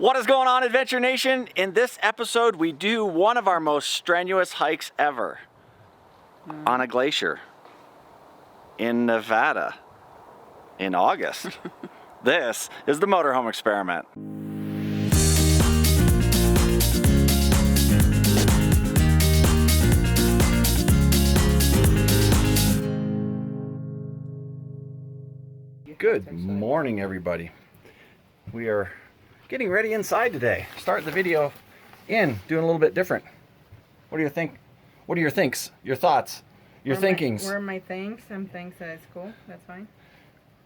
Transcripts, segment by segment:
What is going on, Adventure Nation? In this episode, we do one of our most strenuous hikes ever on a glacier in Nevada in August. This is the Motorhome Experiment. Good morning, everybody. We are getting ready inside today. Starting the video doing a little bit different. What do you think? What are your thinks? Your thoughts? Your thinkings? Where are my things? Some things that is cool. That's fine.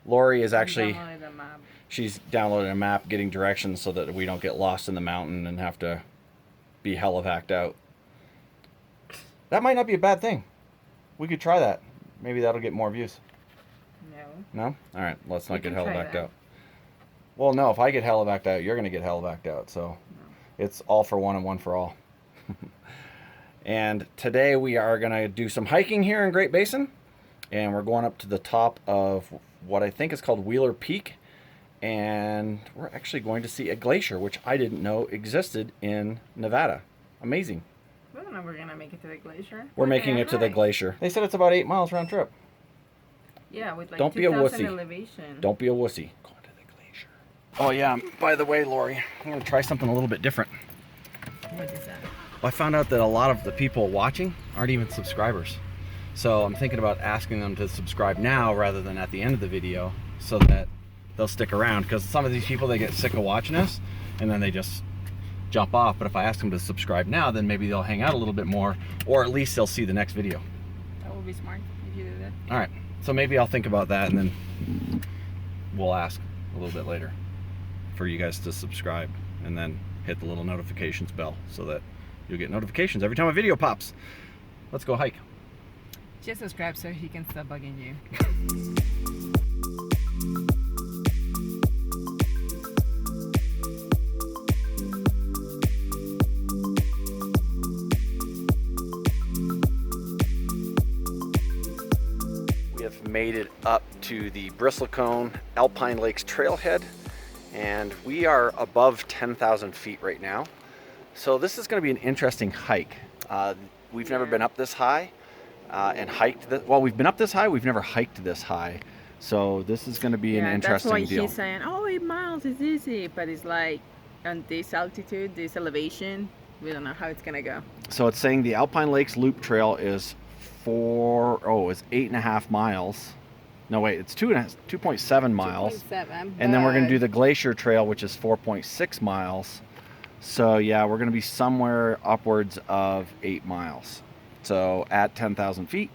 Lori is actually, Downloaded a map. she's downloading a map, getting directions so that we don't get lost in the mountain and have to be helivacked out. That might not be a bad thing. We could try that. Maybe that'll get more views. No. No? All right, let's not We get can try helivacked that. out. Well, no, if I get helivacked out, you're going to get helivacked out. So it's all for one and one for all. And today we are going to do some hiking here in Great Basin. And we're going up to the top of what I think is called Wheeler Peak. And we're actually going to see a glacier, which I didn't know existed in Nevada. Amazing. I don't know if we're going to make it to the glacier. We're making it to the glacier. They said it's about 8 miles round trip. Yeah, with like Don't be a 2,000 wussy. elevation. Don't be a wussy. Going to the glacier. Oh yeah, by the way, Lori, I'm going to try something a little bit different. What is that? Well, I found out that a lot of the people watching aren't even subscribers. So I'm thinking about asking them to subscribe now rather than at the end of the video so that they'll stick around. Because some of these people, they get sick of watching us and then they just jump off. But if I ask them to subscribe now, then maybe they'll hang out a little bit more, or at least they'll see the next video. That would be smart if you do that. All right. So maybe I'll think about that and then we'll ask a little bit later for you guys to subscribe and then hit the little notifications bell so that you'll get notifications every time a video pops. Let's go hike. Just subscribe so he can stop bugging you. We have made it up to the Bristlecone Alpine Lakes trailhead, and we are above 10,000 feet right now. So this is going to be an interesting hike. We've never been up this high and hiked this. Well, we've been up this high. We've never hiked this high. So this is going to be an interesting that's why deal. he's saying, oh, 8 miles is easy. But it's like on this altitude, this elevation, we don't know how it's going to go. So it's saying the Alpine Lakes Loop Trail is it's 8.5 miles. No, wait, it's 2.7 miles. 2.7, and then we're going to do the Glacier Trail, which is 4.6 miles. So yeah, we're going to be somewhere upwards of 8 miles. So at 10,000 feet,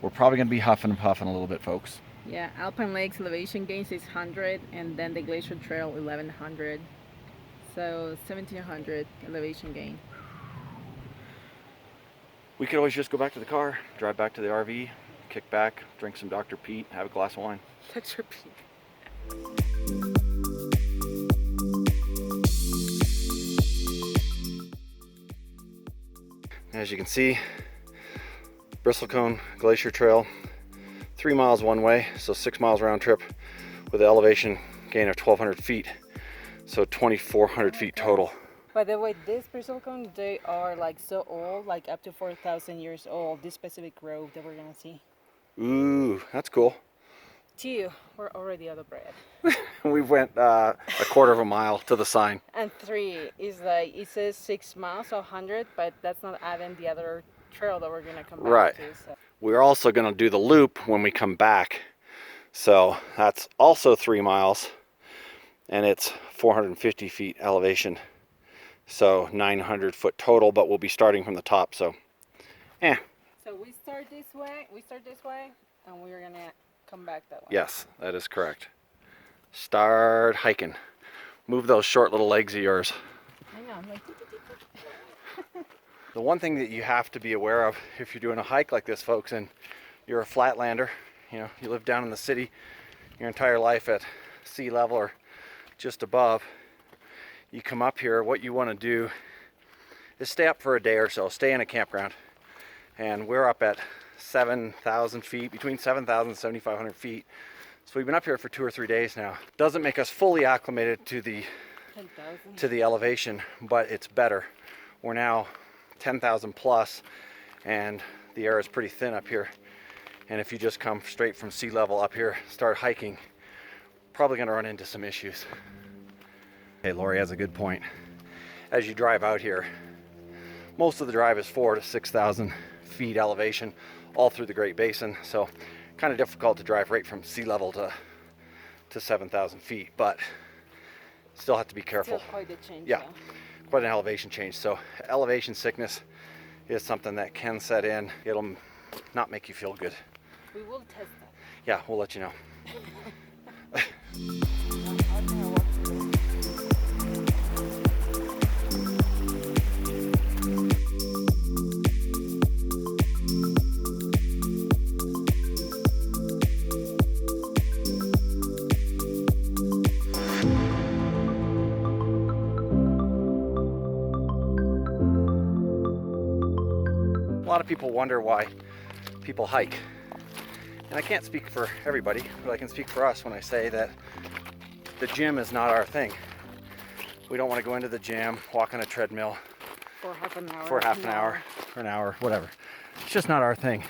we're probably going to be huffing and puffing a little bit, folks. Yeah, Alpine Lakes elevation gain 600, and then the Glacier Trail 1100. So 1700 elevation gain. We could always just go back to the car, drive back to the RV, kick back, drink some Dr. Pete, have a glass of wine. Let's repeat. As you can see, Bristlecone Glacier Trail, 3 miles one way, so 6 miles round trip with an elevation gain of 1,200 feet, so 2,400 feet total. By the way, this Bristlecone, they are like so old, like up to 4,000 years old, this specific grove that we're gonna see. Ooh, that's cool. 2, we're already out of bread. We went a quarter of a mile to the sign. And 3 is like, it says 6 miles, so 100, but that's not adding the other trail that we're gonna come back Right. to. So. We're also going to do the loop when we come back. So that's also 3 miles, and it's 450 feet elevation. So 900 foot total, but we'll be starting from the top. So, So we start this way, and we're gonna come back that way. Yes, that is correct. Start hiking. Move those short little legs of yours. I know, I'm like, The one thing that you have to be aware of if you're doing a hike like this, folks, and you're a flatlander, you live down in the city your entire life at sea level or just above, you come up here, what you want to do is stay up for a day or so, stay in a campground. And we're up at 7,000 feet, between 7,000 and 7,500 feet. So we've been up here for 2 or 3 days now. Doesn't make us fully acclimated to the 10,000. to the elevation, but it's better. We're now 10,000 plus, and the air is pretty thin up here. And if you just come straight from sea level up here, start hiking, probably gonna run into some issues. Hey, Lori has a good point. As you drive out here, most of the drive is 4,000 to 6,000 feet elevation all through the Great Basin, so kind of difficult to drive right from sea level to 7,000 feet, but still have to be careful. Still quite a change. Yeah, quite an elevation change. So elevation sickness is something that can set in. It'll not make you feel good. We will test that. Yeah, we'll let you know. A lot of people wonder why people hike. And I can't speak for everybody, but I can speak for us when I say that the gym is not our thing. We don't want to go into the gym, walk on a treadmill For half an hour. for half an hour, for an hour, whatever. It's just not our thing.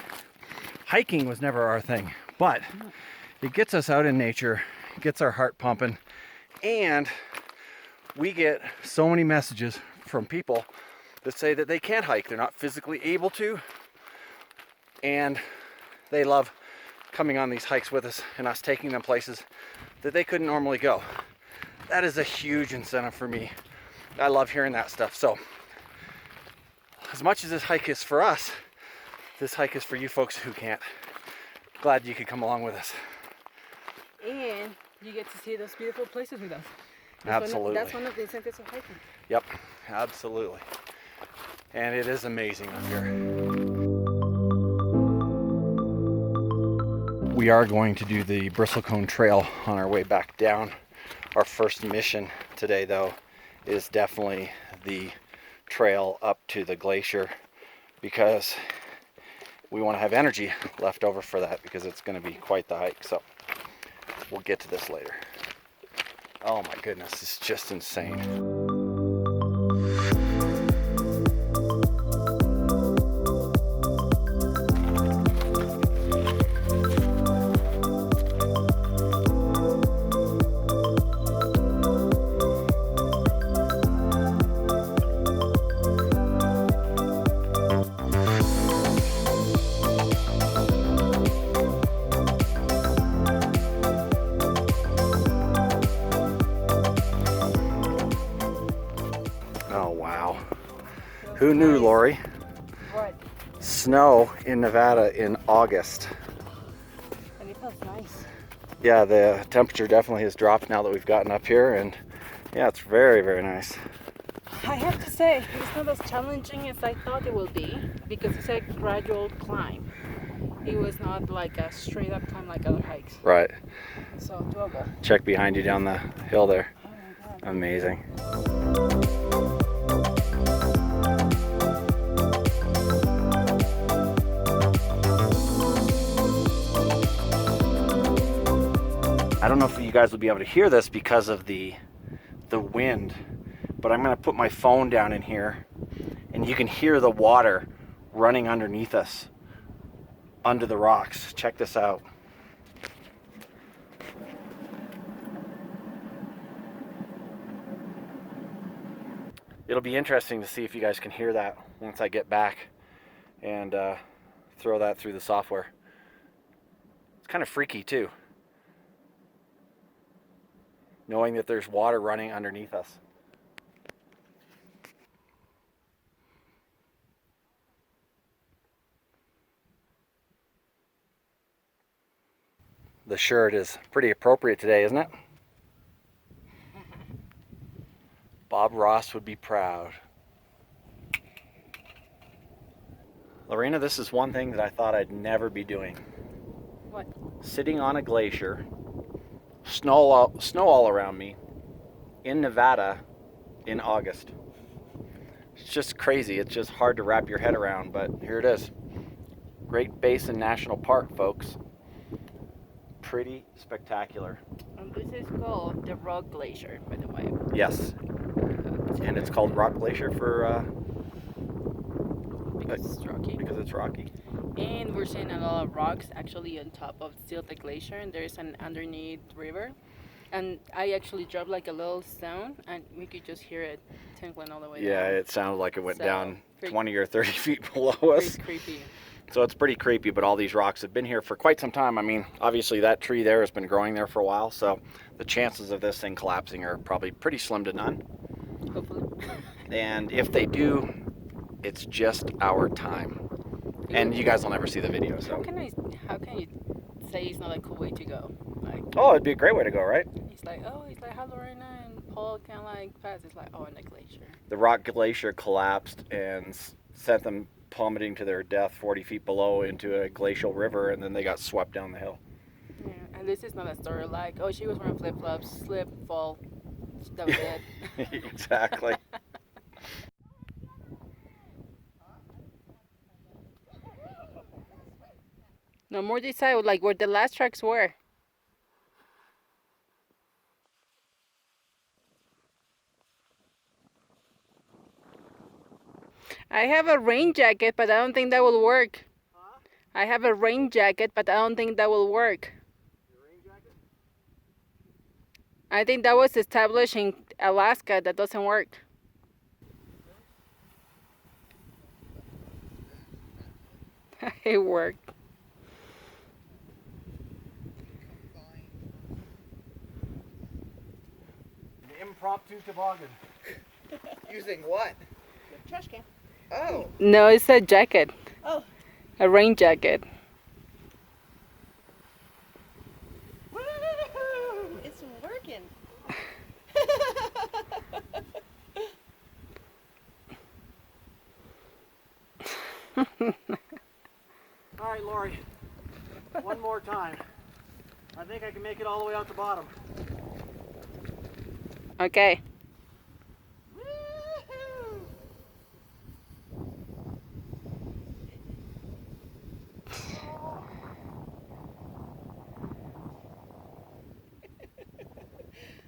Hiking was never our thing, but it gets us out in nature, gets our heart pumping, and we get so many messages from people that say that they can't hike. They're not physically able to, and they love coming on these hikes with us and us taking them places that they couldn't normally go. That is a huge incentive for me. I love hearing that stuff. So as much as this hike is for us, this hike is for you folks who can't. Glad you could come along with us. And you get to see those beautiful places with us. Absolutely. That's one of the incentives of hiking. Yep, absolutely. And it is amazing up here. We are going to do the Bristlecone Trail on our way back down. Our first mission today, though, is definitely the trail up to the glacier, because we want to have energy left over for that, because it's going to be quite the hike. So we'll get to this later. Oh my goodness, it's just insane. Oh wow. Who knew, Lori? What? Snow in Nevada in August. And it feels nice. Yeah, the temperature definitely has dropped now that we've gotten up here, and yeah, it's very, very nice. I have to say, it's not as challenging as I thought it would be, because it's a gradual climb. It was not like a straight up climb like other hikes. Right. So doable. Check behind you down the hill there. Oh my God. Amazing. I don't know if you guys will be able to hear this because of the wind, but I'm going to put my phone down in here, and you can hear the water running underneath us, under the rocks. Check this out. It'll be interesting to see if you guys can hear that once I get back and throw that through the software. It's kind of freaky too, knowing that there's water running underneath us. The shirt is pretty appropriate today, isn't it? Bob Ross would be proud. Lorena, this is one thing that I thought I'd never be doing. What? Sitting on a glacier, snow all around me, in Nevada in August. It's just crazy. It's just hard to wrap your head around, but here it is. Great Basin National Park, folks. Pretty spectacular. And this is called the Rock Glacier, by the way. Yes, and it's called Rock Glacier for Because it's rocky. because it's rocky. And we're seeing a lot of rocks actually on top of still the glacier, and there's an underneath river. And I actually dropped like a little stone, and we could just hear it tinkling all the way Yeah, down. it sounded like it went So, down pretty- 20 or 30 feet below us. Pretty creepy. So it's pretty creepy, but all these rocks have been here for quite some time. I mean, obviously that tree there has been growing there for a while, so the chances of this thing collapsing are probably pretty slim to none. Hopefully. And if they do, it's just our time. And you guys will never see the video, How so. can you say it's not a cool way to go? Like, Oh, it'd be a great way to go, right? it's like how Lorena and Paul can like pass. It's like, oh, in the glacier. The Rock Glacier collapsed and sent them plummeting to their death 40 feet below into a glacial river, and then they got swept down the hill. Yeah, and this is not a story like, oh, she was wearing flip-flops, slip, fall, that was it. Exactly. No more this side, like where the last tracks were. I have a rain jacket, but I don't think that will work. Huh? I have a rain jacket, but I don't think that will work. Your rain jacket? I think that was established in Alaska. That doesn't work. It worked. An impromptu toboggan. Using what? Trash can. Oh. No, it's a jacket. Oh. A rain jacket. Woo-hoo! It's working. All right, Lori. One more time. I think I can make it all the way out the bottom. Okay. Woo-hoo!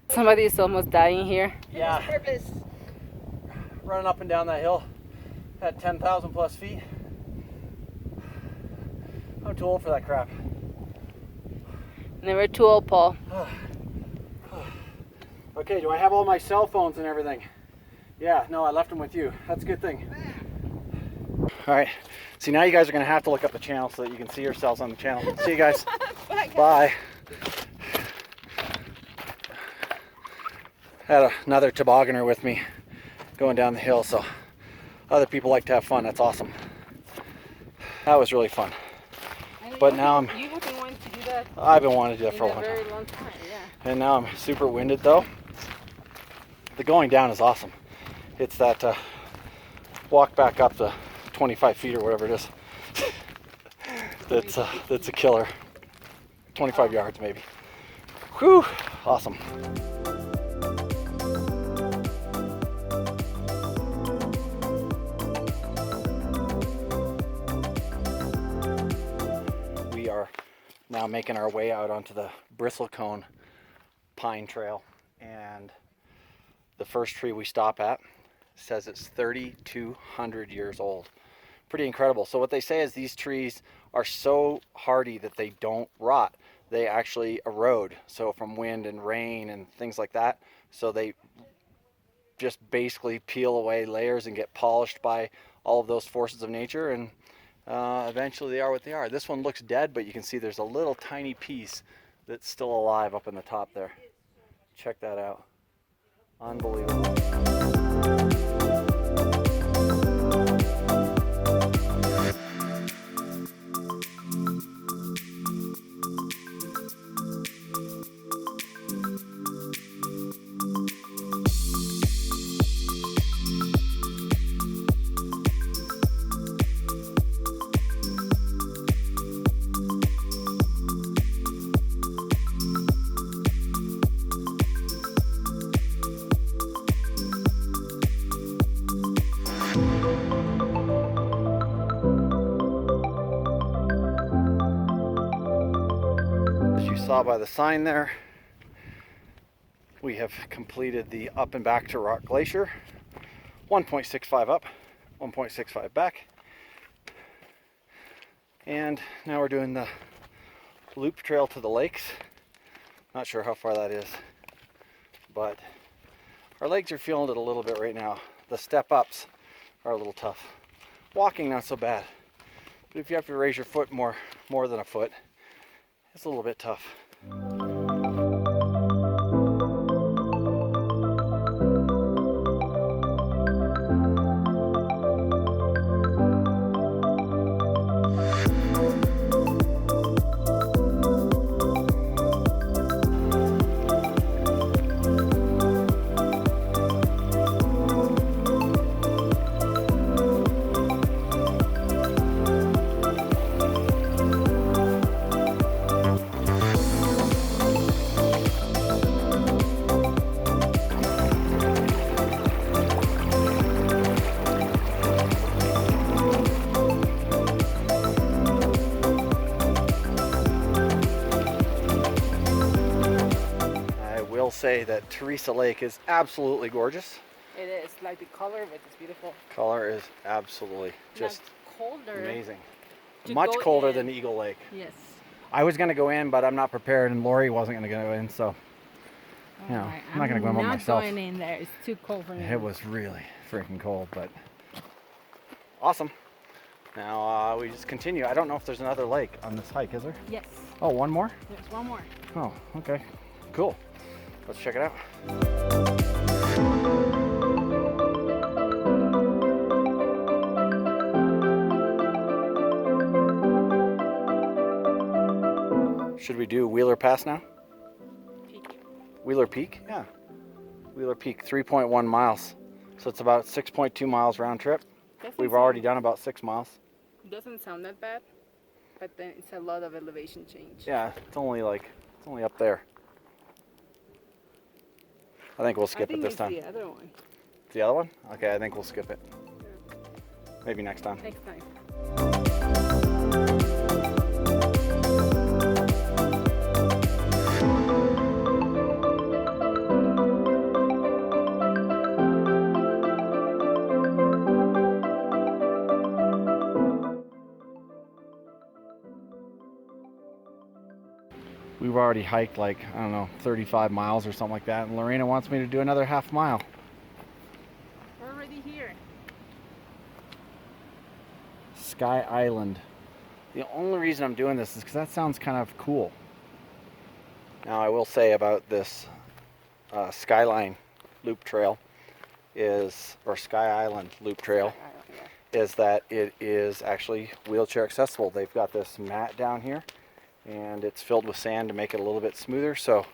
Somebody's almost dying here. Yeah, Purpose. running up and down that hill at 10,000 plus feet. I'm too old for that crap. Never too old, Paul. Okay, do I have all my cell phones and everything? Yeah, no, I left them with you. That's a good thing. All right, see, now you guys are gonna have to look up the channel so that you can see yourselves on the channel. See you guys. Bye. Had another tobogganer with me going down the hill, so other people like to have fun. That's awesome. That was really fun. But now I'm- You've been wanting to do that I've been wanting to do that in for a a long very time. long time, yeah. And now I'm super winded though. The going down is awesome. It's that walk back up the 25 feet or whatever it is. That's a killer. 25 yards maybe. Whew, awesome. We are now making our way out onto the Bristlecone pine trail, and the first tree we stop at says it's 3,200 years old. Pretty incredible. So what they say is these trees are so hardy that they don't rot. They actually erode, so from wind and rain and things like that. So they just basically peel away layers and get polished by all of those forces of nature, and eventually they are what they are. This one looks dead, but you can see there's a little tiny piece that's still alive up in the top there. Check that out. Unbelievable. As you saw by the sign there, We have completed the up and back to Rock Glacier. 1.65 up, 1.65 back. And now we're doing the loop trail to the lakes. Not sure how far that is, but our legs are feeling it a little bit right now. The step ups are a little tough. Walking not so bad, but if you have to raise your foot more than a foot, it's a little bit tough. Say that Teresa Lake is absolutely gorgeous. It is, like the color of it is beautiful. Color is absolutely just colder. Amazing. To Much go colder in. than Eagle Lake. Yes. I was going to go in, but I'm not prepared, and Lori wasn't going to go in, so you know, I'm not going to go in by myself. I'm not going in there. It's too cold for me. It was really freaking cold, but awesome. Now we just continue. I don't know if there's another lake on this hike, is there? Yes. Oh, one more? There's one more. Oh, okay. Cool. Let's check it out. Should we do Wheeler Pass now? Peak. Wheeler Peak? Yeah. Wheeler Peak, 3.1 miles. So it's about 6.2 miles round trip. We've already done about 6 miles. Doesn't sound that bad, but then it's a lot of elevation change. Yeah, it's only up there. I think we'll skip it this time. The other one. The other one? Okay, I think we'll skip it. Maybe next time. Next time. We've already hiked like, I don't know, 35 miles or something like that, and Lorena wants me to do another half mile. We're already here. Sky Island. The only reason I'm doing this is because that sounds kind of cool. Now I will say about this Skyline Loop Trail or Sky Island Loop Trail is that it is actually wheelchair accessible. They've got this mat down here, and it's filled with sand to make it a little bit smoother. So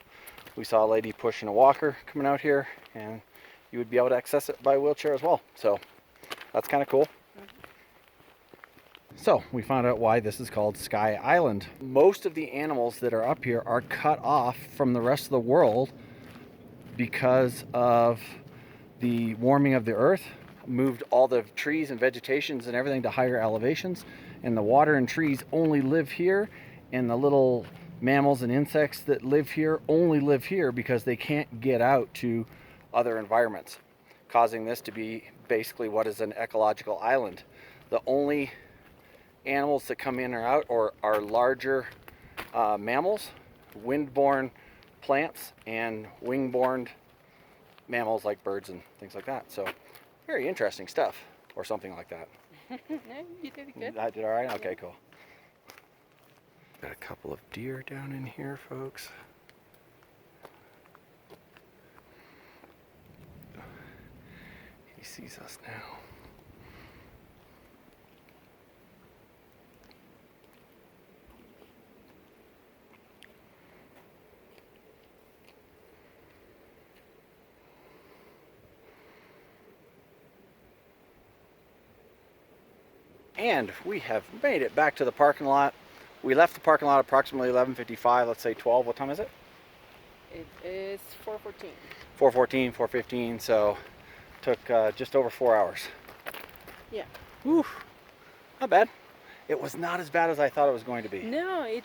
we saw a lady pushing a walker coming out here, and you would be able to access it by wheelchair as well. So that's kind of cool. So we found out why this is called Sky Island. Most of the animals that are up here are cut off from the rest of the world because of the warming of the earth, moved all the trees and vegetations and everything to higher elevations, and the water and trees only live here, and the little mammals and insects that live here only live here because they can't get out to other environments, causing this to be basically what is an ecological island. The only animals that come in or out or are larger mammals, windborne plants, and wingborne mammals like birds and things like that. So very interesting stuff, or something like that. You did good. I did all right? Okay, cool. Got a couple of deer down in here, folks. He sees us now. And we have made it back to the parking lot. We left the parking lot approximately 11:55, let's say 12. What time is it? It is 4:14. 4:14, 4:15, so took just over 4 hours. Yeah. Whew, not bad. it was not as bad as I thought it was going to be. No, it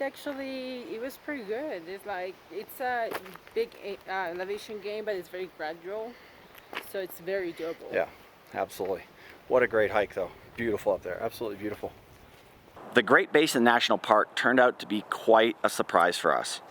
was pretty good. It's a big elevation gain, but it's very gradual, so it's very doable. Yeah, absolutely. What a great hike though. Beautiful up there, absolutely beautiful. The Great Basin National Park turned out to be quite a surprise for us.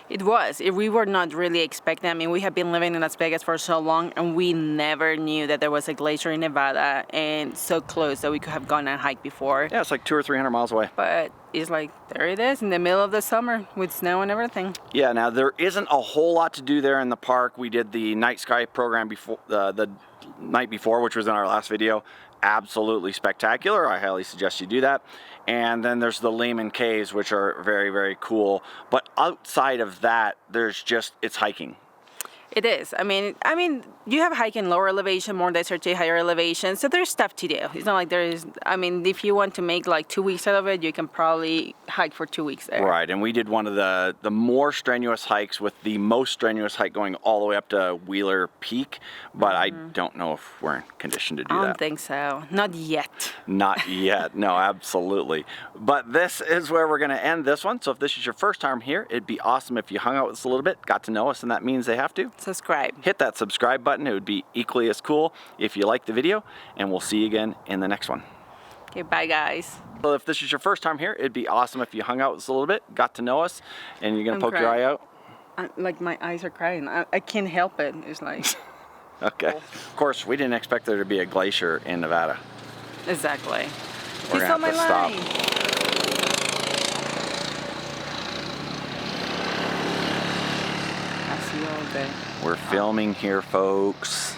It was. We were not really expecting. I mean, we have been living in Las Vegas for so long, and we never knew that there was a glacier in Nevada and so close that we could have gone and hiked before. Yeah, it's like 200 or 300 miles away. But it's like, there it is in the middle of the summer with snow and everything. Yeah, now there isn't a whole lot to do there in the park. We did the night sky program before the night before, which was in our last video. Absolutely spectacular. I highly suggest you do that. And then there's the Lehman Caves, which are very, very cool. But outside of that, it's hiking. It is. I mean, you have hiking lower elevation, more desert to higher elevation, so there's stuff to do. It's not like if you want to make like 2 weeks out of it, you can probably hike for 2 weeks there. Right, and we did one of the more strenuous hikes with the most strenuous hike going all the way up to Wheeler Peak, but I don't know if we're in condition to do that. I don't think so. Not yet. Not yet. No, absolutely. But this is where we're going to end this one. So if this is your first time here, it'd be awesome if you hung out with us a little bit, got to know us, and that means they have to Subscribe. hit that subscribe button. It would be equally as cool if you like the video, and we'll see you again in the next one. Okay, bye guys. So if this is your first time here, it'd be awesome if you hung out with us a little bit, got to know us, and you're going to poke your eye out. Like my eyes are crying. I can't help it. It's like... Okay. Of course, we didn't expect there to be a glacier in Nevada. Exactly. We're He's gonna on my have to line. stop. I see you all day. We're filming here, folks.